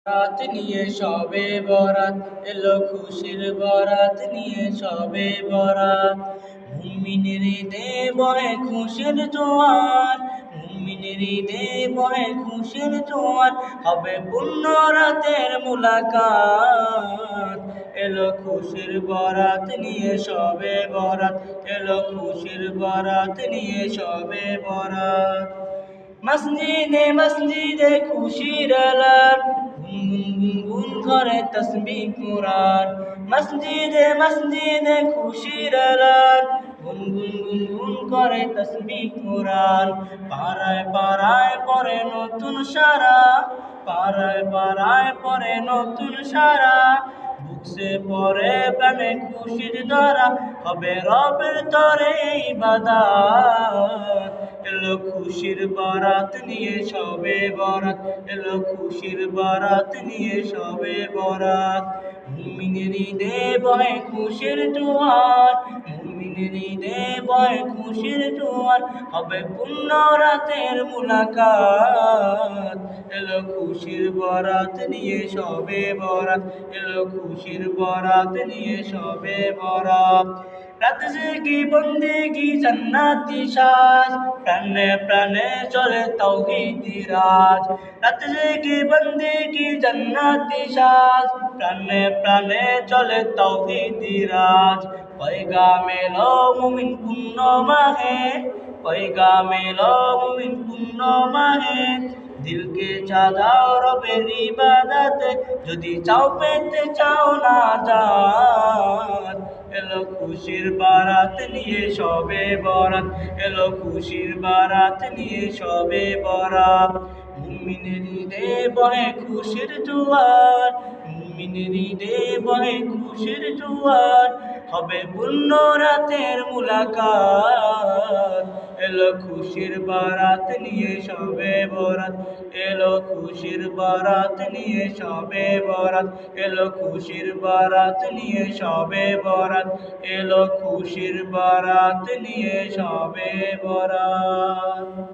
রাত নিয়ে সবে বরাত এলো খুশির বরাত নিয়ে সবে বরাত মুমিনের ঈদে বহে খুশির জোয়ার মুমিনের ঈদে বহে খুশির জোয়ার হবে পূর্ণ রাতের মুলাকাত এলো খুশির বরাত নিয়ে সবে বরাত এলো খুশির বরাত নিয়ে সবে বরাত মসজিদে মসজিদে খুশির আলাপ গুনগুন করে তসবিহ কুরআন মসজিদে মসজিদে খুশির আলাপ গুনগুন করে তসবিহ কুরআন পাড়ায় পাড়ায় পড়ে নতুন সারা পাড়ায় পাড়ায় পড়ে নতুন সারা বুকসে পড়ে প্রেমে খুশির ধারা হবে রবের তরে ইবাদত এলো খুশির বারাত নিয়ে সবে বরাত এলো খুশির বারাত নিয়ে সবে বরাত মুমিনের ঈদে বহে খুশির জোয়ার মুমিনের ঈদে বহে খুশির জোয়ার হবে পূর্ণ রাতের মুলাকাত এলো খুশির বরাত নিয়ে সবে বরাত এলো খুশির বরাত নিয়ে সবে বরাত রাত জেগে বন্দেগি জান্নাতি সাজ প্রাণে প্রাণে চলে তাওহীদি রাজ রাত জেগে বন্দেগি জান্নাতি সাজ প্রাণে প্রাণে চলে তাওহীদি রাজ পয়গাম এলো মুমিন পূর্ণ মাহে পয়গাম এলো মুমিন পূর্ণ মাহে দিলকে চাঁদাও রবের ইবাদতে যদি চাও পেতে চাও না জান এলো খুশির বারাত নিয়ে সবে বরাত এলো খুশির বারাত নিয়ে সবে বরাত মুমিনের ঈদে বহে খুশির জোয়ার মুমিনের ঈদে বহে খুশির জোয়ার হবে পূর্ণ রাতের মুলাকাত এলো খুশির বারাত নিয়ে সবে বরাত এলো খুশির বারাত নিয়ে সবে বরাত এলো খুশির বারাত নিয়ে সবে বরাত এলো খুশির বারাত নিয়ে সবে বরাত।